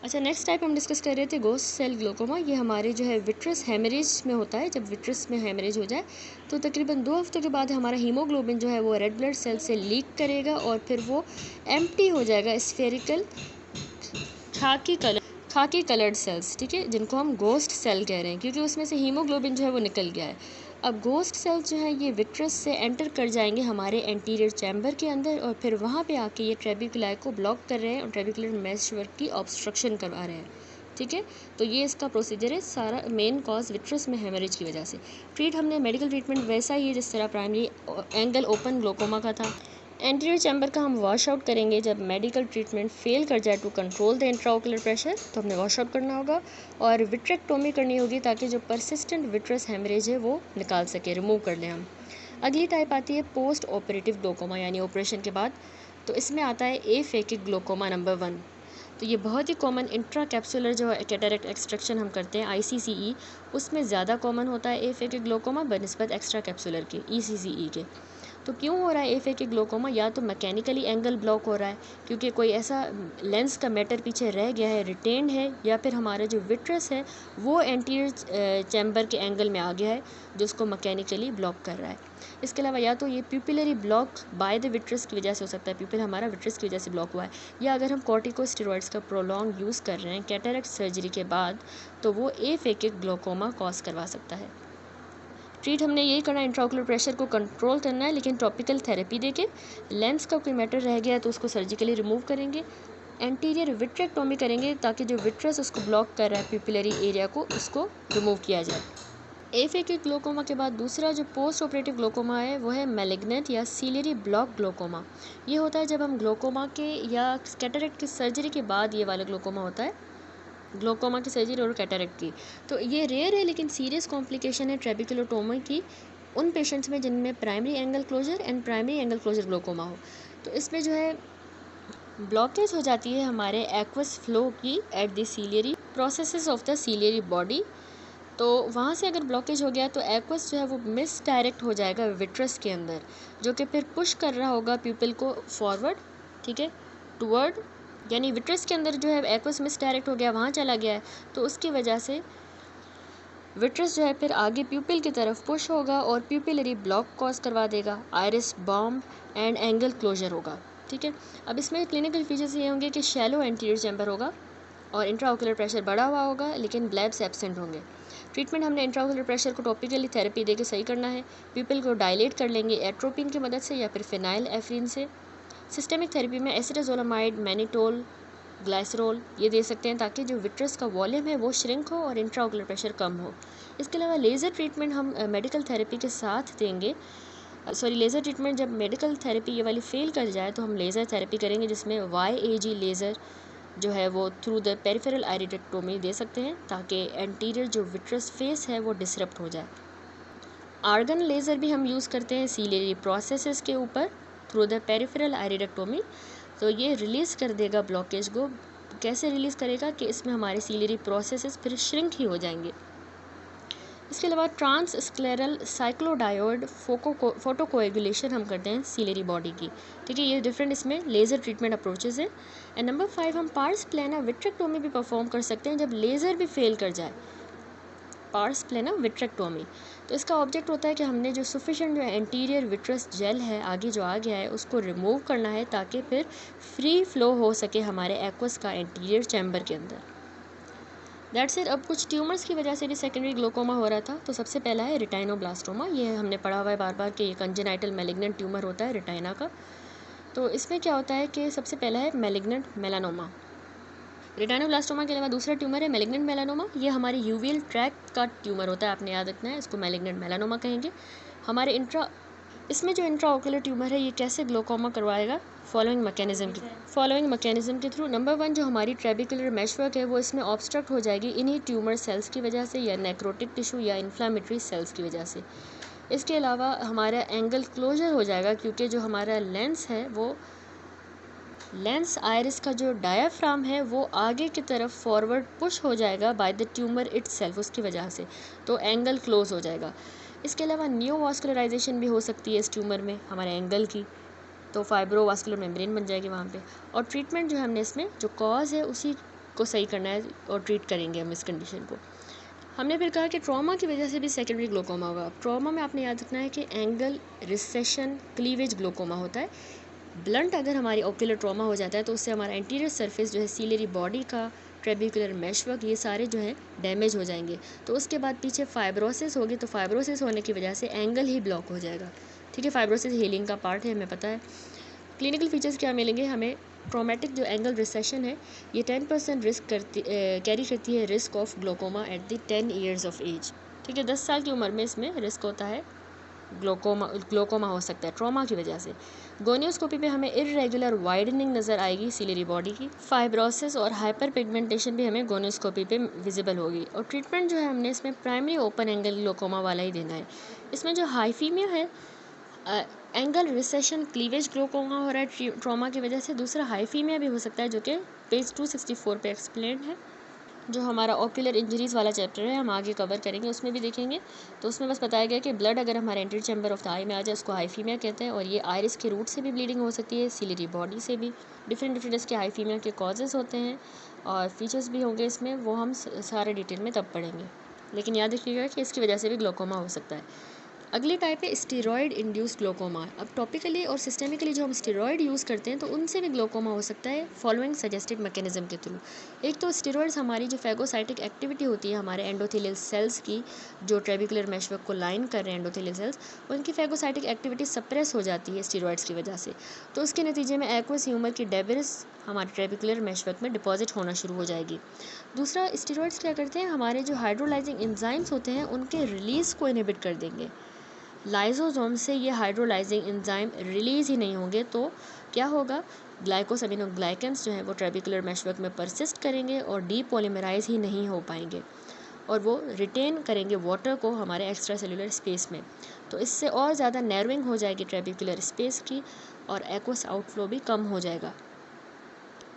अच्छा, next type हम discuss कर रहे थे गोस्ट सेल ग्लोकोमा। ये हमारे जो है विट्रस हेमरेज में होता है। जब विट्रस में हेमरेज हो जाए तो तकरीबन 2 हफ्तों के बाद हमारा हीमोग्लोबिन जो है वो रेड ब्लड सेल से लीक करेगा और फिर वो एम्प्टी हो जाएगा स्फेरिकल खाकी कलर्ड सेल्स, ठीक है, जिनको हम गोस्ट सेल कह रहे हैं क्योंकि उसमें से हीमोग्लोबिन जो है वो निकल गया है। अब गोस्ट सेल्स जो है ये विट्रस से एंटर कर जाएंगे हमारे एंटीरियर चैम्बर के अंदर और फिर वहाँ पे आके ये ट्रेबिकुलाई को ब्लॉक कर रहे हैं और ट्रेबिकुलर मेशवर्क की ऑब्स्ट्रक्शन करवा रहे हैं, ठीक है। तो ये इसका प्रोसीजर है, सारा मेन कॉज विट्रस में हेमरेज की वजह से। हमने मेडिकल ट्रीटमेंट वैसा ही है जिस तरह प्राइमरी एंगल ओपन ग्लोकोमा का था। एंटीरियर चैम्बर का हम वॉश आउट करेंगे जब मेडिकल ट्रीटमेंट फेल कर जाए to control the intraocular pressure, तो हमने वॉश आउट करना होगा और विट्रेक्टोमी करनी होगी ताकि जो परसिस्टेंट विट्रस हेमरेज है वो निकाल सके, रिमूव कर लें हम। अगली टाइप आती है पोस्ट ऑपरेटिव ग्लोकोमा यानी ऑपरेशन के बाद। तो इसमें आता है एफेकिक ग्लोकोमा नंबर 1। तो ये बहुत ही कॉमन इंट्रा कैप्सुलर जो कैटरेक्ट एक्सट्रैक्शन हम करते हैं ICCE, उसमें ज़्यादा कॉमन होता है एफेकिक ग्लोकोमा बनिस्बत एक्स्ट्रा कैप्सुलर के ECCE के। तो क्यों हो रहा है एफेकिक ग्लोकोमा? या तो मैकेनिकली एंगल ब्लॉक हो रहा है क्योंकि कोई ऐसा लेंस का मैटर पीछे रह गया है, रिटेन्ड है, या फिर हमारा जो विट्रस है वो एंटीरियर चैम्बर के एंगल में आ गया है जो उसको मैकेनिकली ब्लॉक कर रहा है। इसके अलावा या तो ये pupillary block by the vitreous की वजह से हो सकता है, प्यूपिल हमारा विट्रस की वजह से ब्लॉक हुआ है, या अगर हम कॉर्टिकोस्टेरॉइड्स का प्रोलॉन्ग यूज़ कर रहे हैं कैटरेक्ट सर्जरी के बाद तो वो एफेकिक ग्लोकोमा कॉज करवा सकता है। हमने यही करना है, इंट्राओकुलर प्रेशर को कंट्रोल करना है, लेकिन टॉपिकल थेरेपी देके लेंस का कोई मैटर रह गया है तो उसको सर्जिकली रिमूव करेंगे, एंटीरियर विट्रेक्टोमी करेंगे ताकि जो विट्रस उसको ब्लॉक कर रहा है प्यूपिलरी एरिया को, उसको रिमूव किया जाए। एफेकिक ग्लोकोमा के बाद दूसरा जो पोस्ट ऑपरेटिव ग्लोकोमा है वो है मैलिग्नेंट या सीलियरी ब्लॉक ग्लोकोमा। ये होता है जब हम ग्लोकोमा के या कैटरेक्ट की सर्जरी के बाद ये वाला ग्लोकोमा होता है, ग्लोकोमा की सर्जरी और कैटरेक्ट की। तो ये रेयर है लेकिन सीरियस कॉम्प्लिकेशन है ट्रेबिकुलोटोमी की उन पेशेंट्स में जिनमें primary angle closure and primary angle closure glaucoma हो। तो इसमें जो है ब्लॉकेज हो जाती है हमारे एक्वस फ्लो की at the ciliary processes of the ciliary body. तो वहाँ से अगर ब्लॉकेज हो गया तो एक्वस जो है वो मिस डायरेक्ट हो जाएगा विट्रस के अंदर, जो कि फिर पुश कर रहा होगा प्यूपिल को फॉरवर्ड, ठीक है, टुवर्ड, यानी विट्रस के अंदर जो है एक्वस मिस डायरेक्ट हो गया, वहाँ चला गया है, तो उसकी वजह से विट्रस जो है फिर आगे प्यूपिल की तरफ पुश होगा और प्यूपिलरी ब्लॉक कॉज करवा देगा, iris bombe and angle closure होगा, ठीक है। अब इसमें क्लिनिकल फीचर्स ये होंगे कि शैलो एंटीरियर चैम्बर होगा और इंट्राओकुलर प्रेशर बढ़ा हुआ होगा लेकिन ब्लैब्स एब्सेंट होंगे। ट्रीटमेंट हमने इंट्राओकुलर प्रेशर को टॉपिकली थेरेपी देके सही करना है, प्यूपिल को डायलेट कर लेंगे एट्रोपिन की मदद से या फिर फिनाइल एफ्रीन से। सिस्टेमिक थेरेपी में एसिटाजोलामाइड, मैनिटोल, ग्लाइसरोल ये दे सकते हैं ताकि जो विट्रस का वॉल्यूम है वो श्रिंक हो और इंट्राओकुलर प्रेशर कम हो। इसके अलावा लेज़र ट्रीटमेंट हम मेडिकल थेरेपी के साथ देंगे। लेज़र ट्रीटमेंट जब मेडिकल थेरेपी ये वाली फेल कर जाए तो हम लेज़र थेरेपी करेंगे जिसमें YAG लेज़र जो है वो थ्रू द पेरिफेरल आयरिडेक्टोमी दे सकते हैं ताकि एंटीरियर जो विट्रस फेस है वो डिसरप्ट हो जाए। आर्गन लेज़र भी हम यूज़ करते हैं सीलियरी प्रोसेसेस के ऊपर थ्रू द पेरिफेरल आयरिडेक्टोमी। तो ये रिलीज़ कर देगा ब्लॉकेज को। कैसे रिलीज़ करेगा कि इसमें हमारे सीलियरी प्रोसेसेस फिर श्रिंक ही हो जाएंगे। इसके अलावा ट्रांस स्क्लेरल साइक्लोडायोड फोटोकोएगुलेशन हम करते हैं सीलियरी बॉडी की, ठीक है। ये डिफरेंट इसमें लेज़र ट्रीटमेंट अप्रोचेस हैं। एंड नंबर 5 हम पार्स प्लाना विट्रेक्टोमी भी परफॉर्म कर सकते हैं जब लेज़र भी फेल कर जाए, पार्स प्लाना विट्रेक्टोमी। तो इसका ऑब्जेक्ट होता है कि हमने जो सफिशिएंट जो एंटीरियर विट्रस जेल है आगे जो आ गया है उसको रिमूव करना है ताकि फिर फ्री फ्लो हो सके हमारे एक्वस का एंटीरियर चैम्बर के अंदर। That's it. अब कुछ ट्यूमर्स की वजह से भी सेकेंडरी ग्लोकोमा हो रहा था। तो सबसे पहला है रेटाइनोब्लास्टोमा। ये हमने पढ़ा हुआ है बार बार कि ये कंजेनाइटल मैलिग्नेंट ट्यूमर होता है रेटाइना का। तो इसमें क्या होता है कि सबसे पहला है मैलिग्नेंट मेलानोमा। रेटाइनोब्लास्टोमा के अलावा दूसरा ट्यूमर है मैलिग्नेंट मेलानोमा। ये हमारे यूवियल ट्रैक्ट का ट्यूमर होता है, आपने याद रखना है, इसको मैलिग्नेंट मेलानोमा कहेंगे। हमारे इसमें जो इंट्राओकुलर ट्यूमर है ये कैसे ग्लोकोमा करवाएगा? फॉलोइंग मैकेनिज्म के थ्रू। नंबर 1 जो हमारी ट्रेबिकुलर मेशवर्क है वो इसमें ऑब्स्ट्रक्ट हो जाएगी इन्हीं ट्यूमर सेल्स की वजह से या नेक्रोटिक टिश्यू या इन्फ्लामेटरी सेल्स की वजह से। इसके अलावा हमारा एंगल क्लोजर हो जाएगा क्योंकि जो हमारा लेंस है वो लेंस आयरिस का जो डायाफ्राम है वो आगे की तरफ फॉरवर्ड पुश हो जाएगा बाय द ट्यूमर इटसेल्फ, उसकी वजह से, तो एंगल क्लोज हो जाएगा। इसके अलावा न्यूवास्कुलराइजेशन भी हो सकती है इस ट्यूमर में हमारे एंगल की, तो फाइब्रोवास्कुलर मेम्ब्रेन बन जाएगी वहाँ पे। और ट्रीटमेंट जो है हमने इसमें जो कॉज है उसी को सही करना है और ट्रीट करेंगे हम इस कंडीशन को। हमने फिर कहा कि ट्रॉमा की वजह से भी सेकेंडरी ग्लोकोमा होगा। ट्रॉमा में आपने याद रखना है कि एंगल रिसेशन क्लीवेज ग्लोकोमा होता है। ब्लंट अगर हमारी ओक्यूलर ट्रॉमा हो जाता है तो उससे हमारा एंटीरियर सरफेस जो है सीलियरी बॉडी का, ट्रेबिकुलर मेशवर्क, ये सारे जो है डैमेज हो जाएंगे। तो उसके बाद पीछे फाइब्रोसिस होगी, तो फाइब्रोसिस होने की वजह से एंगल ही ब्लॉक हो जाएगा। ठीक है, फाइब्रोसिस हीलिंग का पार्ट है, हमें पता है। क्लिनिकल फीचर्स क्या मिलेंगे हमें? ट्रॉमेटिक जो एंगल रिसेशन है ये 10% रिस्क कैरी करती है risk of glaucoma at the 10 years of age. ठीक है, 10 साल की उम्र में इसमें रिस्क होता है, ग्लोकोमा हो सकता है ट्रॉमा की वजह से। गोनियोस्कोपी पे हमें इरेगुलर वाइडनिंग नज़र आएगी सीलियरी बॉडी की। फाइब्रोसिस और हाइपर पिगमेंटेशन भी हमें गोनियोस्कोपी पे विजिबल होगी। और ट्रीटमेंट जो है हमने इसमें प्राइमरी ओपन एंगल ग्लोकोमा वाला ही देना है। इसमें जो हाइफीमिया है, एंगल रिसेशन क्लीवेज ग्लोकोमा हो रहा है ट्रॉमा की वजह से। दूसरा हाइफीमिया भी हो सकता है जो कि पेज 264 पे एक्सप्लेन है। जो हमारा ओक्यूलर इंजरीज़ वाला चैप्टर है हम आगे कवर करेंगे, उसमें भी देखेंगे। तो उसमें बस बताया गया कि ब्लड अगर हमारे एंटीरियर चैम्बर ऑफ द आई में आ जाए उसको हाइफीमिया कहते हैं। और ये आयरिस के रूट से भी ब्लीडिंग हो सकती है, सीलियरी बॉडी से भी। डिफरेंट इसके हाइफीमिया के कॉजेज़ होते हैं और फीचर्स भी होंगे इसमें, वो हम सारे डिटेल में तब पढ़ेंगे। लेकिन याद रखिएगा कि इसकी वजह से भी ग्लोकोमा हो सकता है। अगली टाइप है स्टेरॉयड इंड्यूस्ड ग्लोकोमा। अब टॉपिकली और सिस्टेमिकली जो हम स्टेरॉयड यूज़ करते हैं तो उनसे भी ग्लोकोमा हो सकता है फॉलोइंग सजेस्टेड मैकेनिज्म के थ्रू। एक तो स्टेरॉयड्स हमारी जो फैगोसाइटिक एक्टिविटी होती है हमारे एंडोथेलियल सेल्स की, जो ट्रेबिकुलर मेशवर्क को लाइन कर रहे हैं एंडोथेलियल सेल्स, उनकी फैगोसाइटिक एक्टिविटी सप्रेस हो जाती है स्टेरॉयड्स की वजह से। तो उसके नतीजे में एक्वस ह्यूमर की डेब्रिस हमारे ट्रेबिकुलर मेशवर्क में डिपॉजिट होना शुरू हो जाएगी। दूसरा, स्टेरॉयड्स क्या करते हैं, हमारे जो हाइड्रोलाइजिंग एंजाइम्स होते हैं उनके रिलीज़ को इनहिबिट कर देंगे। लाइसोसोम से ये हाइड्रोलाइजिंग एंजाइम रिलीज़ ही नहीं होंगे तो क्या होगा, ग्लाइकोसैमिनोग्लाइकेंस जो है वो ट्रेबिकुलर मेशवर्क में परसिस्ट करेंगे और डीपॉलीमराइज ही नहीं हो पाएंगे और वो रिटेन करेंगे वाटर को हमारे एक्स्ट्रा सेलुलर स्पेस में। तो इससे और ज़्यादा नैरोइंग हो जाएगी ट्रेबिकुलर स्पेस की और एक्वस आउटफ्लो भी कम हो जाएगा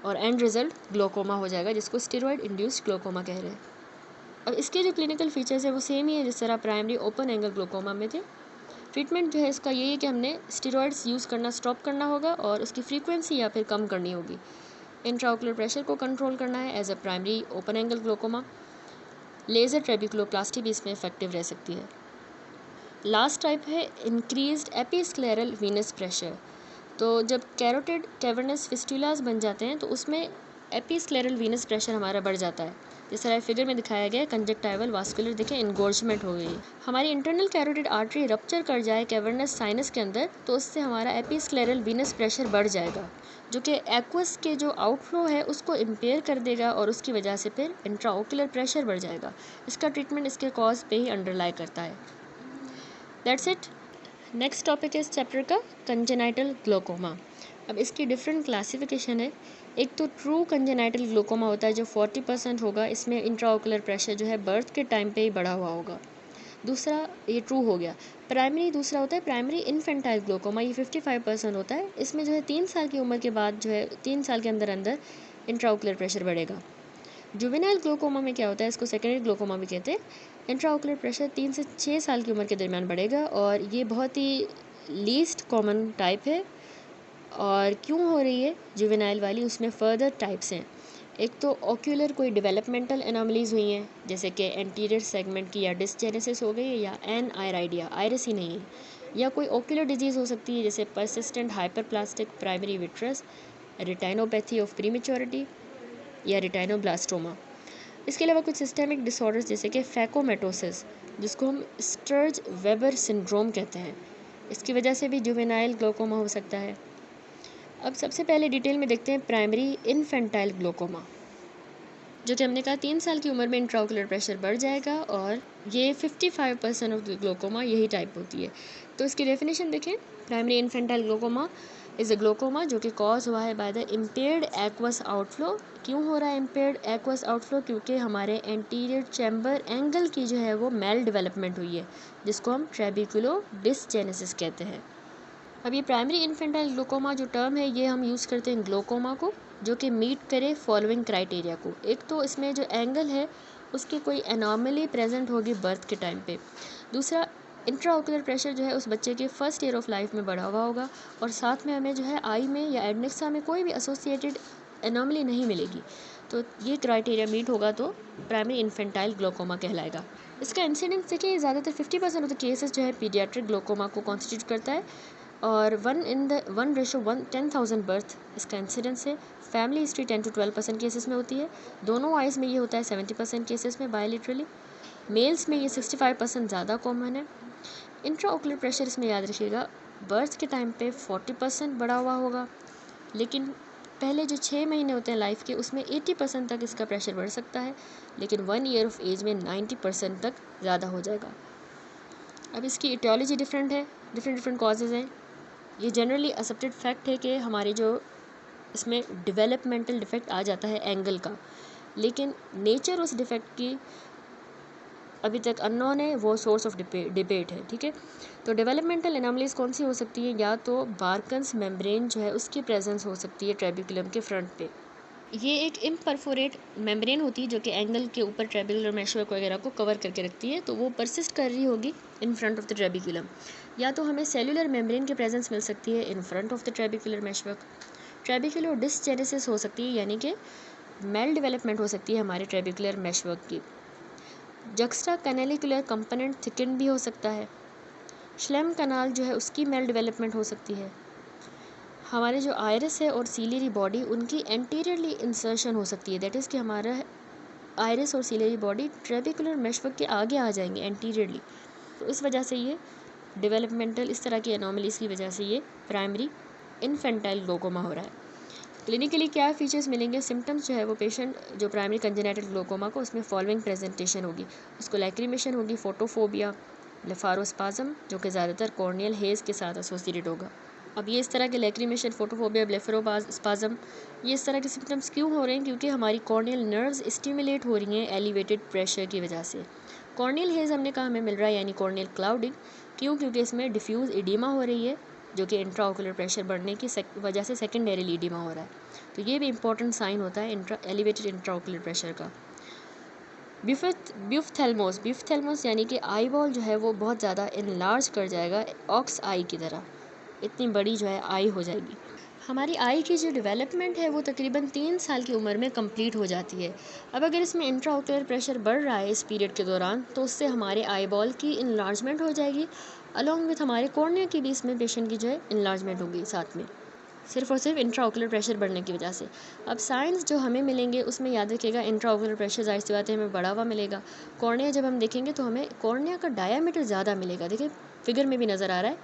और एंड रिजल्ट ग्लोकोमा हो जाएगा, जिसको स्टेरॉयड इंड्यूस्ड ग्लोकोमा कह रहे हैं। अब इसके जो क्लिनिकल फीचर्स है वो सेम ही है जिस तरह प्राइमरी ओपन एंगल ग्लोकोमा में थे। ट्रीटमेंट जो है इसका यही है कि हमने स्टेरॉइड्स यूज़ करना स्टॉप करना होगा और उसकी फ्रीक्वेंसी या फिर कम करनी होगी। इंट्राओकुलर प्रेशर को कंट्रोल करना है as a primary open angle glaucoma. Laser trabeculoplasty भी इसमें इफेक्टिव रह सकती है। लास्ट टाइप है इंक्रीज्ड एपिस्क्लेरल वीनस प्रेशर। तो जब कैरोटिड कैवर्नस फिस्टुलास बन जाते हैं तो उसमें एपिस्क्लेरल वीनस प्रेशर हमारा बढ़ जाता है। जिस तरह फिगर में दिखाया गया है, कंजक्टाइवल वास्कुलर देखें इनगोर्जमेंट हो गई। हमारी इंटरनल कैरोटिड आर्टरी रप्चर कर जाए कैवर्नस साइनस के अंदर तो उससे हमारा एपिस्क्लेरल वीनस प्रेशर बढ़ जाएगा, जो कि एक्वस के जो आउटफ्लो है उसको इम्पेयर कर देगा और उसकी वजह से फिर इंट्राओकुलर प्रेशर बढ़ जाएगा। इसका ट्रीटमेंट इसके कॉज पे ही अंडरलाई करता है। That's it. नेक्स्ट टॉपिक है इस चैप्टर का कंजेनाइटल ग्लोकोमा। अब इसकी डिफरेंट क्लासिफिकेशन है। एक तो ट्रू कंजेनाइटल ग्लोकोमा होता है जो 40% होगा, इसमें इंट्राओकुलर प्रेशर जो है बर्थ के टाइम पे ही बढ़ा हुआ होगा। दूसरा ये ट्रू हो गया। प्राइमरी दूसरा होता है प्राइमरी इन्फेंटाइल ग्लोकोमा, ये 55% होता है। इसमें जो है 3 साल की उम्र के बाद जो है 3 साल के अंदर अंदर इंट्राओकुलर प्रेशर बढ़ेगा। जुवेनाइल ग्लोकोमा में क्या होता है, इसको सेकेंडरी ग्लोकोमा भी कहते हैं। इंट्राओकुलर प्रेशर 3 से 6 साल की उम्र के दरमियान बढ़ेगा और ये बहुत ही लीस्ट कॉमन टाइप है। और क्यों हो रही है जुवेनाइल वाली, उसमें फर्दर टाइप्स हैं। एक तो ऑक्यूलर कोई डेवलपमेंटल एनोमलीज हुई हैं, जैसे कि एंटीरियर सेगमेंट की या डिस्जेनेसिस हो गई है, या एन आयराइडिया, आयरस ही नहीं है, या कोई ऑक्यूलर डिजीज़ हो सकती है जैसे persistent hyperplastic primary vitreous, रेटाइनोपैथी of prematurity या रेटाइनोब्लास्टोमा। इसके अलावा कुछ सिस्टेमिक डिसऑर्डर्स जैसे कि फैकोमेटोसिस, जिसको हम स्टर्ज वेबर सिंड्रोम कहते हैं, इसकी वजह से भी जुवेनाइल ग्लोकोमा हो सकता है। अब सबसे पहले डिटेल में देखते हैं प्राइमरी इन्फेंटाइल ग्लोकोमा, जो कि हमने कहा 3 साल की उम्र में इंट्राओकुलर प्रेशर बढ़ जाएगा और ये 55% ऑफ ग्लोकोमा यही टाइप होती है। तो इसकी डेफिनेशन देखें, primary infantile glaucoma is a glaucoma जो कि कॉज हुआ है by the impaired aqueous outflow. क्यों हो रहा है इम्पेयर्ड एक्वस आउटफ्लो? क्योंकि हमारे एंटीरियर चैम्बर एंगल की जो है वो मेल डेवलपमेंट हुई है, जिसको हम ट्रेबिकुलो डिसजेनेसिस कहते हैं। अब ये प्राइमरी इन्फेंटाइल ग्लोकोमा जो टर्म है ये हम यूज़ करते हैं ग्लोकोमा को जो कि मीट करे फॉलोइंग क्राइटेरिया को। एक तो इसमें जो एंगल है उसकी कोई एनॉमली प्रेजेंट होगी बर्थ के टाइम पे। दूसरा, इंट्राओकुलर प्रेशर जो है उस बच्चे के फर्स्ट ईयर ऑफ लाइफ में बढ़ा हुआ होगा और साथ में हमें जो है आई में या एडनेक्सा में कोई भी एसोसिएटेड एनॉमली नहीं मिलेगी। तो ये क्राइटेरिया मीट होगा तो प्राइमरी इन्फेंटाइल ग्लोकोमा कहलाएगा। इसका इंसिडेंस देखिए ज़्यादातर 50% ऑफ द केसेस जो है पीडियाट्रिक ग्लोकोमा को कॉन्स्टिट्यूट करता है और 1:10,000 बर्थ इसका इंसिडेंस है। फैमिली हिस्ट्री 10 to 12% केसेस में होती है। दोनों आइज़ में ये होता है 70% केसेस में बायलिटरली। मेल्स में ये 65% ज़्यादा कॉमन है। इंट्राओकुलर प्रेशर इसमें याद रखिएगा बर्थ के टाइम पे 40% बढ़ा हुआ होगा, लेकिन पहले जो 6 महीने होते हैं लाइफ के उसमें 80% तक इसका प्रेशर बढ़ सकता है, लेकिन 1 ईयर ऑफ एज में 90% तक ज़्यादा हो जाएगा। अब इसकी इटियोलॉजी डिफरेंट है, डिफरेंट कॉजेज़ हैं। ये जनरली एक्सेप्टेड फैक्ट है कि हमारे जो इसमें डेवलपमेंटल डिफेक्ट आ जाता है एंगल का, लेकिन नेचर उस डिफेक्ट की अभी तक अननोन है, वो सोर्स ऑफ डिबेट है। ठीक है, तो डेवलपमेंटल एनॉमलीज कौन सी हो सकती है? या तो बार्कन्स मेम्ब्रेन जो है उसकी प्रेजेंस हो सकती है ट्रेबिकुलम के फ्रंट पे। ये एक इम्परफोरेट मेम्ब्रेन होती है जो कि एंगल के ऊपर ट्रेबिकुलर मेशवर्क वगैरह को कवर करके रखती है, तो वो परसिस्ट कर रही होगी इन फ्रंट ऑफ द ट्रेबिकुलम। या तो हमें सेलुलर मेम्ब्रेन की प्रेजेंस मिल सकती है in front of the trabecular meshwork. Trabecular dysgenesis हो सकती है, यानी कि मेल डेवलपमेंट हो सकती है हमारे ट्रेबिकुलर मेशवर्क की। जक्स्ट्रा कैनेलिकुलर कंपोनेंट थिकन भी हो सकता है। श्लेम कनाल जो है उसकी मेल डेवलपमेंट हो सकती है। हमारे जो आयरिस है और सीलियरी बॉडी उनकी एंटीरियरली इंसर्शन हो सकती है, दैट इज़ कि हमारा आयरिस और सीलियरी बॉडी ट्रेबिकुलर मेशवर्क के आगे आ जाएंगे एंटीरियरली। तो इस वजह से ये डेवलपमेंटल इस तरह की एनोमलीज की वजह से ये प्राइमरी इन्फेंटाइल ग्लोकोमा हो रहा है। क्लिनिकली क्या फीचर्स मिलेंगे? सिम्टम्स जो है वो पेशेंट जो प्राइमरी कंजेनाइटल ग्लोकोमा को उसमें फॉलोइंग प्रेजेंटेशन होगी। उसको लैक्रिमेशन होगी, फोटोफोबिया, ब्लेफारोस्पाज्म जो कि ज़्यादातर कॉर्नियल हेज के साथ एसोसिएटेड होगा। अब ये इस तरह के लैक्रिमेशन, फोटोफोबिया, ब्लेफारोस्पाज्म ये इस तरह के सिम्टम्स क्यों हो रहे हैं? क्योंकि हमारी कॉर्नियल नर्व्स स्टिमुलेट हो रही हैं एलिवेटेड प्रेशर की वजह से। कॉर्नियल हेज हमने कहा हमें मिल रहा है, यानी कॉर्नियल क्लाउडिंग। क्यों? क्योंकि इसमें डिफ्यूज़ एडिमा हो रही है जो कि इंट्राओकुलर प्रेशर बढ़ने की वजह से सेकेंडरी एडिमा हो रहा है। तो ये भी इंपॉर्टेंट साइन होता है एलिवेटेड इंट्राओकुलर प्रेशर का। ब्यूफथेल्मोस यानी कि आई बॉल जो है वो बहुत ज़्यादा इनलार्ज कर जाएगा ऑक्स आई की तरह, इतनी बड़ी जो है आई हो जाएगी। हमारी आई की जो डेवलपमेंट है वो तकरीबन 3 साल की उम्र में कंप्लीट हो जाती है। अब अगर इसमें इंट्राओकुलर प्रेशर बढ़ रहा है इस पीरियड के दौरान तो उससे हमारे आई बॉल की इनलार्जमेंट हो जाएगी, अलॉन्ग विथ हमारे कॉर्निया की भी इसमें पेशेंट की जो है इनलार्जमेंट होगी साथ में, सिर्फ और सिर्फ इंट्राओकुलर प्रेशर बढ़ने की वजह से। अब साइंस जो हमें मिलेंगे उसमें याद रखिएगा इंट्राओकुलर प्रेशर जाहिर सी बात है हमें बढ़ा हुआ मिलेगा। कॉर्निया जब हम देखेंगे तो हमें कॉर्निया का डायामीटर ज़्यादा मिलेगा, देखिए फिगर में भी नज़र आ रहा है।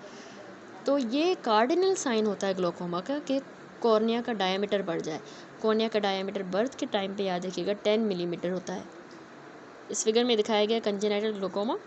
तो ये कार्डिनल साइन होता है ग्लोकोमा का कि कॉर्निया का डायामीटर बढ़ जाए। कॉर्निया का डायामीटर बर्थ के टाइम पे याद रखिएगा 10 मिलीमीटर होता है। इस फिगर में दिखाया गया कंजेनाइटल ग्लोकोमा,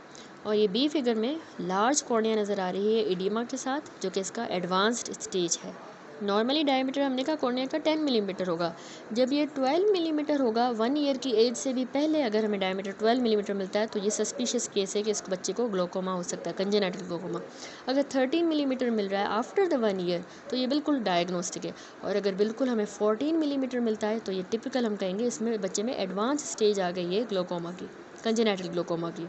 और ये बी फिगर में लार्ज कॉर्निया नज़र आ रही है एडिमा के साथ, जो कि इसका एडवांस्ड स्टेज है। नॉर्मली डायमीटर हमने कहा कॉर्निया का 10 मिलीमीटर होगा। जब ये 12 मिलीमीटर होगा 1 ईयर की एज से भी पहले, अगर हमें डायमीटर 12 मिलीमीटर मिलता है तो ये सस्पिशियस केस है कि इस बच्चे को ग्लोकोमा हो सकता है, कंजेनाइटल ग्लोकोमा। अगर 13 मिलीमीटर मिल रहा है आफ्टर द 1 ईयर तो ये बिल्कुल डायग्नोस्टिक है, और अगर बिल्कुल हमें 14 मिलीमीटर मिलता है तो ये टिपिकल, हम कहेंगे इसमें बच्चे में एडवांस स्टेज आ गई है ग्लोकोमा की, कंजेनाइटल ग्लोकोमा की।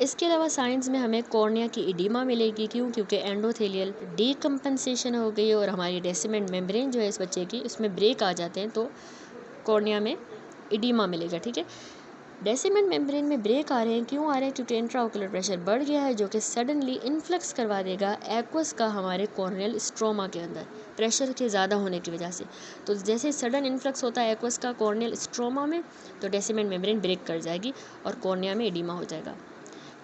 इसके अलावा साइंस में हमें कॉर्निया की एडिमा मिलेगी। क्यों? क्योंकि एंडोथेलियल डीकम्पनसेशन हो गई है और हमारी डेसिमेंट मेम्ब्रेन जो है इस बच्चे की उसमें ब्रेक आ जाते हैं, तो कॉर्निया में एडिमा मिलेगा। ठीक है, डेसिमेंट मेम्ब्रेन में ब्रेक आ रहे हैं, क्यों आ रहे हैं? क्योंकि इंट्राओकुलर प्रेशर बढ़ गया है जो कि सडनली इन्फ्लक्स करवा देगा एक्वस का हमारे कॉर्नियल स्ट्रोमा के अंदर, प्रेशर के ज़्यादा होने की वजह से। तो जैसे सडन इन्फ्लक्स होता है एक्वस का कॉर्नियल स्ट्रोमा में, तो डेसिमेंट मेम्ब्रेन ब्रेक कर जाएगी और कॉर्निया में एडिमा हो जाएगा।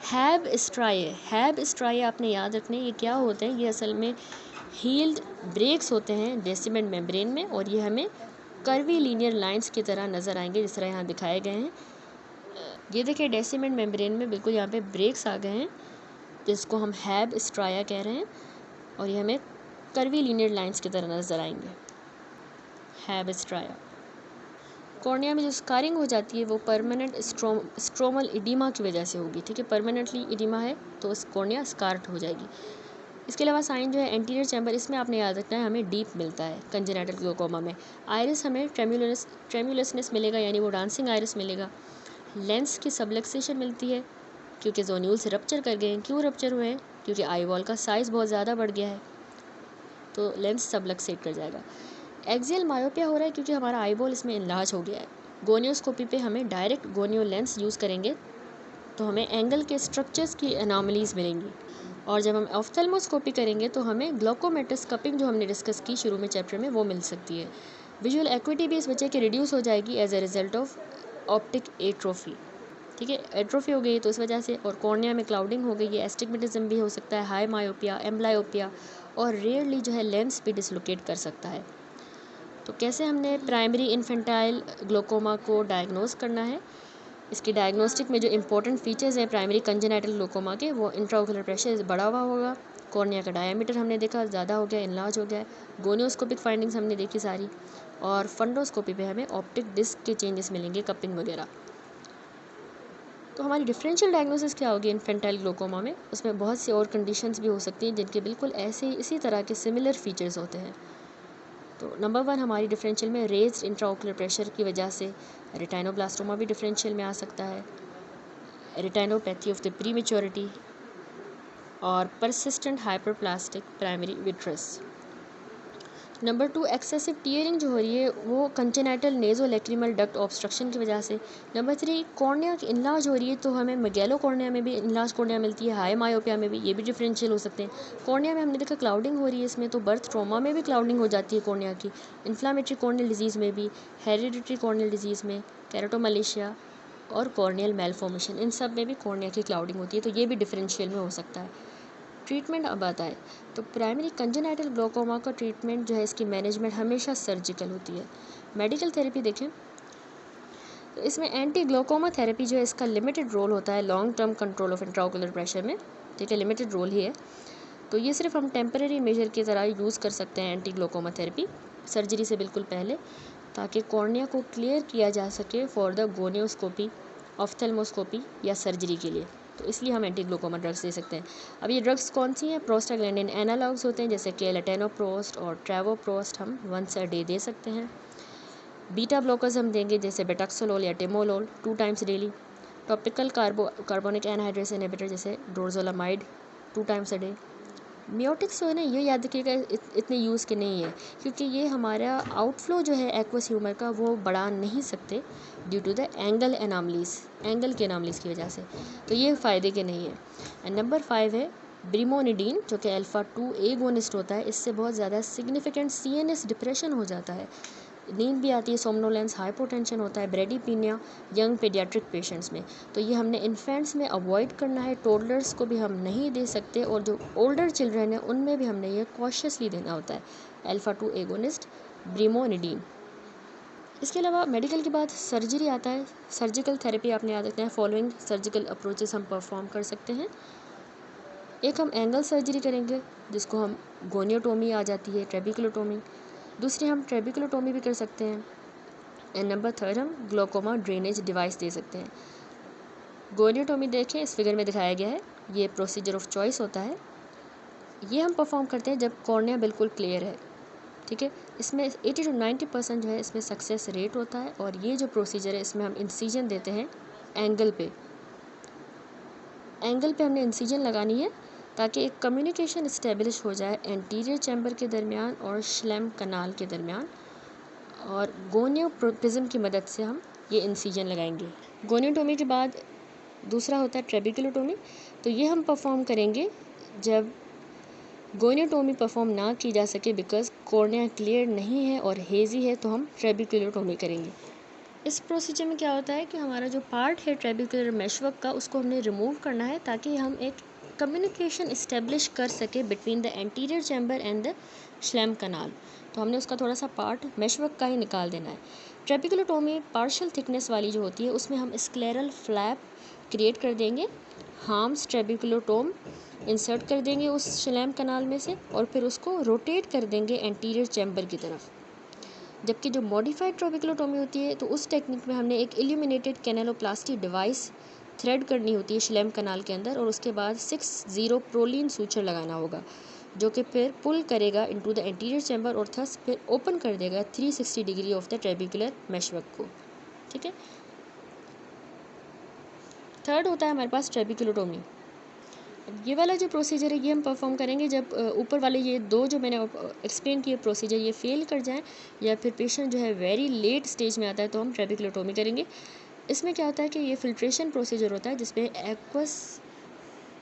हैब स्ट्राई आपने याद रखने, ये क्या होते हैं? ये असल में हील्ड ब्रेक्स होते हैं डेसिमेंट मेम्ब्रेन में, और ये हमें कर्वी लीनियर लाइंस की तरह नज़र आएंगे जिस तरह यहाँ दिखाए गए हैं। ये देखिए डेसिमेंट मेम्ब्रेन में बिल्कुल यहाँ पे ब्रेक्स आ गए हैं जिसको हम हैब स्ट्राया कह रहे हैं, और ये हमें कर्वी लीनियर लाइंस की तरह नज़र आएंगे, हैब स्ट्राया। कॉर्निया में जो स्कारिंग हो जाती है वो परमानेंट स्ट्रोमल एडिमा की वजह से होगी। ठीक है, परमानेंटली एडिमा है तो कॉर्निया स्कार्ट हो जाएगी। इसके अलावा साइन जो है एंटीरियर चैम्बर, इसमें आपने याद रखना है हमें डीप मिलता है कंजेनाइटल ग्लोकोमा में। आयरिस हमें ट्रेम्युलसनेस मिलेगा, यानी वो डांसिंग आयरिस मिलेगा। लेंस की सबलक्सेशन मिलती है क्योंकि जोन्यूल्स रप्चर कर गए हैं। क्यों रप्चर हुए हैं? क्योंकि आई बॉल का साइज़ बहुत ज़्यादा बढ़ गया है, तो लेंस सबलक्सेट कर जाएगा। एक्सियल मायोपिया हो रहा है क्योंकि हमारा आई बॉल इसमें इनलार्ज हो गया है। गोनियोस्कोपी पे हमें डायरेक्ट गोनियो लेंस यूज़ करेंगे तो हमें एंगल के स्ट्रक्चर्स की एनॉमलीज मिलेंगी, और जब हम ऑफ्थेल्मोस्कोपी करेंगे तो हमें ग्लोकोमेट्रिस कपिंग जो हमने डिस्कस की शुरू में चैप्टर में वो मिल सकती है। विजुअल एक्विटी भी इस बच्चे की रिड्यूस हो जाएगी as a result of optic atrophy. ठीक है, एट्रोफी हो गई तो इस वजह से, और कॉर्निया में क्लाउडिंग हो गई है, एस्टिग्मेटिज्म भी हो सकता है, हाई मायोपिया, एम्ब्लायोपिया, और रेयरली जो है लेंस भी डिसलोकेट कर सकता है। तो कैसे हमने प्राइमरी इन्फेंटाइल ग्लोकोमा को डायग्नोज करना है, इसकी डायग्नोस्टिक में जो इंपॉर्टेंट फीचर्स हैं प्राइमरी कंजेनाइटल ग्लोकोमा के, वो इंट्राओकुलर प्रेशर बढ़ा हुआ होगा, कॉर्निया का डायमीटर हमने देखा ज़्यादा हो गया, इनलार्ज हो गया, गोनियोस्कोपिक फाइंडिंग्स हमने देखी सारी, और फंडोस्कोपी पे हमें ऑप्टिक डिस्क के चेंजेस मिलेंगे, कपिंग वगैरह। तो हमारी डिफरेंशियल डायग्नोसिस क्या होगी इन्फेंटाइल ग्लोकोमा में, उसमें बहुत सी और कंडीशंस भी हो सकती हैं जिनके बिल्कुल ऐसे ही इसी तरह के सिमिलर फीचर्स होते हैं। तो नंबर 1 हमारी डिफरेंशियल में रेज्ड इंट्राओकुलर प्रेशर की वजह से रेटाइनोब्लास्टोमा भी डिफरेंशियल में आ सकता है, रेटाइनोपैथी ऑफ द प्रीमेच्योरिटी, और persistent hyperplastic primary vitreous. Number 2 excessive tearing जो हो रही है वो कंजेनाइटल नेज़ोलैक्रिमल डक्ट ऑब्स्ट्रक्शन की वजह से। नंबर 3 कॉर्निया की इनलार्ज हो रही है, तो हमें मैगेलो कॉर्निया में भी इनलार्ज कॉर्निया मिलती है, हाई मायोपिया में भी, ये भी डिफरेंशियल हो सकते हैं। कॉर्निया में हमने देखा क्लाउडिंग हो रही है इसमें, तो बर्थ ट्रॉमा में भी क्लाउडिंग हो जाती है कॉर्निया की, इन्फ्लामेटरी कॉर्नियल डिजीज़ में भी, हेरिडिटरी कॉर्नियल डिजीज़ में, कैरोटोमलेशिया और कॉर्नियल मेलफॉर्मेशन, इन सब में भी कॉर्निया की क्लाउडिंग होती है, तो ये भी डिफरेंशियल में हो सकता है। ट्रीटमेंट अब आता है, तो प्राइमरी कंजेनाइटल ग्लोकोमा का ट्रीटमेंट जो है, इसकी मैनेजमेंट हमेशा सर्जिकल होती है। मेडिकल थेरेपी देखें तो इसमें एंटी ग्लोकोमा थेरेपी जो है, इसका लिमिटेड रोल होता है long term control of intraocular pressure में। ठीक है, लिमिटेड रोल ही है, तो ये सिर्फ हम टेम्परेरी मेजर की तरह यूज़ कर सकते हैं एंटी ग्लोकोमा थेरेपी सर्जरी से बिल्कुल पहले, ताकि कॉर्निया को क्लियर किया जा सके फॉर द गोनियोस्कोपी, ऑफ्थेल्मोस्कोपी या सर्जरी के लिए, तो इसलिए हम एंटी ग्लोकोमा ड्रग्स दे सकते हैं। अब ये ड्रग्स कौन सी हैं? प्रोस्टाग्लैंडिन एनालॉग्स होते हैं, जैसे कि लेटेनोप्रोस्ट और ट्रेवोप्रोस्ट हम 1 a डे दे सकते हैं। बीटा ब्लॉकर्स हम देंगे, जैसे बेटाक्सोलोल या टेमोलोल 2 times daily. Topical carbonic anhydrase inhibitor जैसे डोरजोलामाइड 2 times a डे। मियोटिक्स जो है ना, ये याद रखिएगा इतने यूज़ के नहीं है, क्योंकि ये हमारा आउटफ्लो जो है एक्वस ह्यूमर का वो बढ़ा नहीं सकते ड्यू टू द एंगल के एनामलीज की वजह से, तो ये फ़ायदे के नहीं है। एंड नंबर 5 है ब्रिमोनिडीन, जो कि अल्फ़ा 2 एगोनिस्ट होता है, इससे बहुत ज़्यादा सिग्निफिकेंट CNS डिप्रेशन हो जाता है, नींद भी आती है, सोमनोलेंस, हाइपोटेंशन होता है, ब्रेडीपीनिया यंग पेडियाट्रिक पेशेंट्स में, तो ये हमने इन्फेंट्स में अवॉइड करना है, टोडलर्स को भी हम नहीं दे सकते, और जो ओल्डर चिल्ड्रन है उनमें भी हमने ये कॉशियसली देना होता है, अल्फ़ा 2 एगोनिस्ट ब्रिमोनिडीन। इसके अलावा मेडिकल के बाद सर्जरी आता है, सर्जिकल थेरेपी आपने याद रखना है, फॉलोइंग सर्जिकल अप्रोचेस हम परफॉर्म कर सकते हैं। एक हम एंगल सर्जरी करेंगे जिसको हम गोनियोटोमी आ जाती है, ट्रेबिकुलोटोमी। दूसरी हम ट्रेबिकुलोटोमी भी कर सकते हैं। एंड नंबर 3 हम ग्लोकोमा ड्रेनेज डिवाइस दे सकते हैं। गोनियोटोमी देखें, इस फिगर में दिखाया गया है, ये प्रोसीजर ऑफ चॉइस होता है, ये हम परफॉर्म करते हैं जब कॉर्निया बिल्कुल क्लियर है। ठीक है, इसमें 80 to 90% जो है इसमें सक्सेस रेट होता है, और ये जो प्रोसीजर है इसमें हम इंसिजन देते हैं एंगल पे हमने इंसिजन लगानी है, ताकि एक कम्युनिकेशन इस्टेब्लिश हो जाए एंटीरियर चैम्बर के दरमियान और श्लेम कनाल के दरमियान, और गोनियो प्रिज्म की मदद से हम ये इंसिजन लगाएंगे। गोनियोटोमी के बाद दूसरा होता है ट्रेबिकुलोटोमी, तो ये हम परफॉर्म करेंगे जब गोनियोटोमी परफॉर्म ना की जा सके बिकॉज कॉर्निया क्लियर नहीं है और हेजी है, तो हम ट्रेबिकुलोटोमी करेंगे। इस प्रोसीजर में क्या होता है कि हमारा जो पार्ट है ट्रेबिकुलर मेशवर्क का, उसको हमने रिमूव करना है, ताकि हम एक कम्युनिकेशन इस्टेब्लिश कर सके between the anterior chamber and the Schlemm canal, तो हमने उसका थोड़ा सा पार्ट मेशवर्क का ही निकाल देना है। ट्रेबिकुलोटोमी पार्शियल थिकनेस वाली जो होती है, उसमें हम स्क्लेरल फ्लैप क्रिएट कर देंगे, हार्म्स ट्रेबिकुलोटोम इंसर्ट कर देंगे उस श्लेम कनाल में से, और फिर उसको रोटेट कर देंगे एंटीरियर चैम्बर की तरफ। जबकि जो मॉडिफाइड ट्रेबिकुलोटोमी होती है, तो उस टेक्निक में हमने एक इल्यूमिनेटेड कैनेलोप्लास्टी डिवाइस थ्रेड करनी होती है श्लेम कनाल के अंदर, और उसके बाद 6-0 प्रोलीन सूचर लगाना होगा, जो कि फिर पुल करेगा इनटू द एंटीरियर चैम्बर, और थस फिर ओपन कर देगा 360 degree of the trabecular meshwork को। ठीक है, थर्ड होता है हमारे पास ट्रेबिकुलोटोमी। अब ये वाला जो प्रोसीजर है ये हम परफॉर्म करेंगे जब ऊपर वाले ये दो जो मैंने एक्सप्लेन किए प्रोसीजर ये फेल कर जाएं या फिर पेशेंट जो है वेरी लेट स्टेज में आता है तो हम ट्रेबेक्युलोटोमी करेंगे। इसमें क्या होता है कि ये फिल्ट्रेशन प्रोसीजर होता है जिसमें एक्वस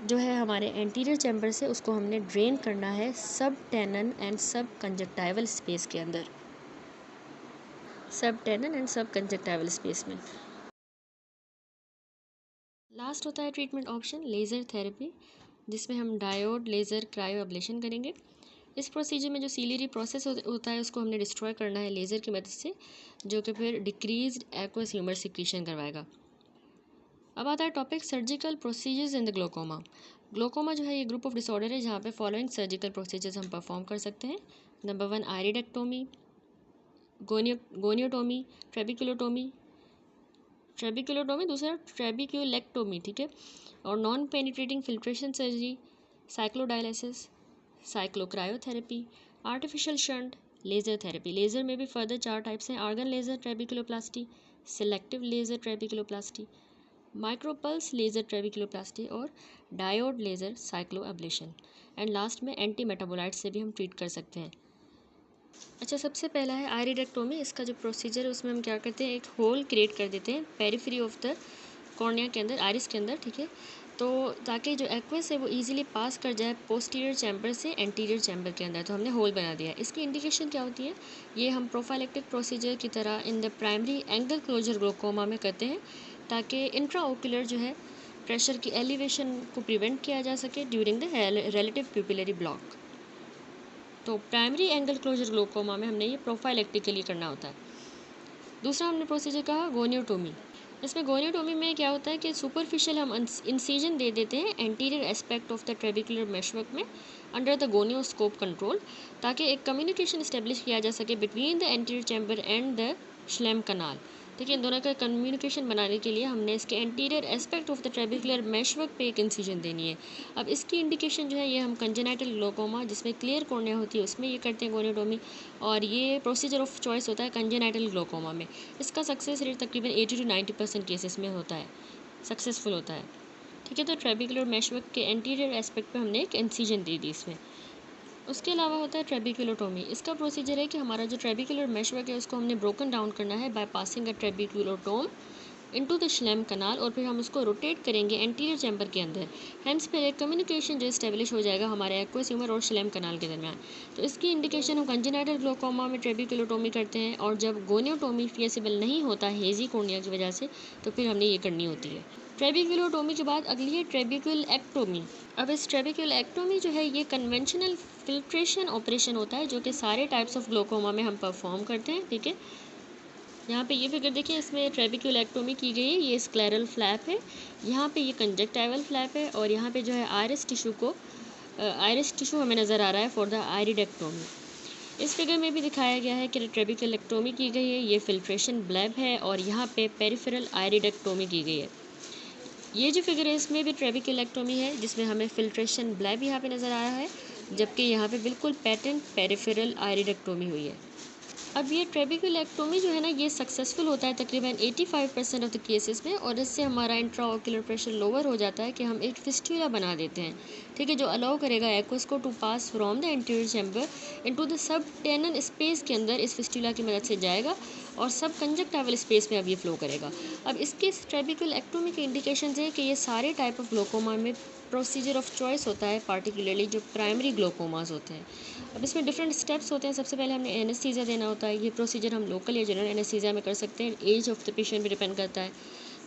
जो है हमारे एंटीरियर चैम्बर से उसको हमने ड्रेन करना है सब टेनन एंड सब कंजक्टाइवल स्पेस के अंदर, सब टेनन एंड सब कंजक्टाइवल स्पेस में। लास्ट होता है ट्रीटमेंट ऑप्शन लेज़र थेरेपी, जिसमें हम डायोड लेज़र क्रायो अब्लेशन करेंगे। इस प्रोसीजर में जो सीलियरी प्रोसेस होता है उसको हमने डिस्ट्रॉय करना है लेज़र की मदद से, जो कि फिर डिक्रीज्ड एक्वस ह्यूमर सिक्रीशन करवाएगा। अब आता है topic surgical procedures in the glaucoma. Glaucoma जो है ये ग्रुप ऑफ डिसऑर्डर है जहाँ पे फॉलोइंग सर्जिकल प्रोसीजर्स हम परफॉर्म कर सकते हैं। नंबर 1 आयरिडेक्टोमी, गोनियोटोमी, ट्रेबिकुलोटोमी, दूसरा ट्रेबिक्यूलेक्टोमी, ठीक है, और non penetrating filtration surgery, cyclodialysis, cyclocryotherapy, artificial shunt, laser therapy. Laser में भी फर्दर 4 टाइप्स हैं, argon laser trabeculoplasty, selective laser trabeculoplasty, micropulse laser trabeculoplasty और diode laser cyclo ablation. And last में एंटी मेटाबोलाइट से भी हम ट्रीट कर सकते हैं। अच्छा, सबसे पहला है आयरिडेक्टोमी। इसका जो प्रोसीजर है उसमें हम क्या करते हैं, एक होल क्रिएट कर देते हैं पेरिफेरी ऑफ द कॉर्निया के अंदर, आइरिस के अंदर, ठीक है, तो ताकि जो एक्वस है वो इजीली पास कर जाए पोस्टीरियर चैम्बर से एंटीरियर चैम्बर के अंदर, तो हमने होल बना दिया है। इसकी इंडिकेशन क्या होती है, ये हम प्रोफाइलेक्टिक प्रोसीजर की तरह in the primary angle closure glaucoma में करते हैं ताकि इंट्राओक्यूलर जो है प्रेशर की एलिवेशन को प्रिवेंट किया जा सके during the relative pupillary block. तो प्राइमरी एंगल क्लोजर ग्लोकोमा में हमने ये प्रोफाइलेक्टिकली करना होता है। दूसरा हमने प्रोसीजर कहा गोनियोटोमी। इसमें गोनियोटोमी में क्या होता है कि सुपरफिशियल हम इंसिजन दे देते हैं anterior aspect of the trabecular meshwork में अंडर द गोनियोस्कोप कंट्रोल, ताकि एक कम्युनिकेशन इस्टेब्लिश किया जा सके between the anterior chamber and the Schlemm canal. देखिए, इन दोनों का कम्युनिकेशन बनाने के लिए हमने इसके anterior aspect of the trabecular meshwork पे एक इंसिजन देनी है। अब इसकी इंडिकेशन जो है ये हम कंजेनाइटल ग्लोकोमा जिसमें क्लियर कॉर्निया होती है उसमें ये करते हैं गोनियोटोमी, और ये प्रोसीजर ऑफ चॉइस होता है कंजेनाइटल ग्लोकोमा में। इसका सक्सेस रेट तकरीबन 80 to 90% केसेस में होता है, सक्सेसफुल होता है, ठीक है। तो ट्रेबिकुलर मेशवर्क के एंटीरियर एस्पेक्ट पे हमने एक इंसिजन दे दी इसमें। उसके अलावा होता है ट्रेबिकुलोटोमी। इसका प्रोसीजर है कि हमारा जो ट्रेबिकुलर मेशवर्क है उसको हमने ब्रोकन डाउन करना है by passing a trabeculotome into the Schlemm canal, और फिर हम उसको रोटेट करेंगे एंटीरियर चैम्बर के अंदर। हेंस फिर एक कम्युनिकेशन जो इस्टेब्लिश हो जाएगा हमारे एक्वस ह्यूमर और श्लेम कनाल के दरमियान। तो इसकी इंडिकेशन हम कंजेनाइटल ग्लोकोमा में ट्रेबिकुलोटोमी करते हैं, और जब गोनियोटोमी फिजिबल नहीं होता हेजी कॉर्निया की वजह से तो फिर हमने ये करनी होती है। ट्रेबिकुलोटोमी के बाद अगली है ट्रेबिकुलेक्टोमी। अब इस ट्रेबिकुलेक्टोमी जो है ये कन्वेंशनल फिल्ट्रेशन ऑपरेशन होता है जो कि सारे टाइप्स ऑफ ग्लोकोमा में हम परफॉर्म करते हैं, ठीक है। यहाँ पे ये फिगर देखिए, इसमें ट्रेबिकुलेक्टोमी की गई है, ये स्क्लेरल फ्लैप है, यहाँ पे ये कंजक्टाइवल फ्लैप है, और यहाँ पे जो है आयरिस टिश्यू हमें नज़र आ रहा है फॉर द आयरिडेक्टोमी। इस फिगर में भी दिखाया गया है कि ट्रेबिकुलेक्टोमी की गई है, ये फिल्ट्रेशन ब्लैब है, और यहाँ पे पेरिफेरल आयरिडेक्टोमी की गई है। ये जो फिगर है इसमें भी ट्रेबिकुलेक्टोमी है जिसमें हमें फिल्ट्रेशन ब्लैब यहाँ पे नज़र आया है, जबकि यहाँ पे बिल्कुल पैटेंट पेरिफेरल आयरिडेक्टोमी हुई है। अब ये ट्रेबिकुलेक्टोमी जो है ना ये सक्सेसफुल होता है तकरीबन 85% ऑफ द केसेस में, और इससे हमारा इंट्राओक्यूलर प्रेशर लोअर हो जाता है कि हम एक फिस्टुला बना देते हैं, ठीक है, जो अलाउ करेगा एक्वस को to pass from the anterior chamber into the sub Tenon space के अंदर इस फिस्टुला की मदद से जाएगा और सब कंजक्टाइवल स्पेस में अब ये फ्लो करेगा। अब इसके ट्रेबिकुलेक्टोमी के इंडिकेशन है कि ये सारे टाइप ऑफ ग्लोकोमा में प्रोसीजर ऑफ चॉइस होता है, पार्टिकुलरली जो प्राइमरी ग्लोकोमास होते हैं। अब इसमें डिफरेंट स्टेप्स होते हैं। सबसे पहले हमने एनेस्थीसिया देना होता है, ये प्रोसीजर हम लोकल या जनरल एनेस्थीसिया में कर सकते हैं, एज ऑफ द पेशेंट भी डिपेंड करता है।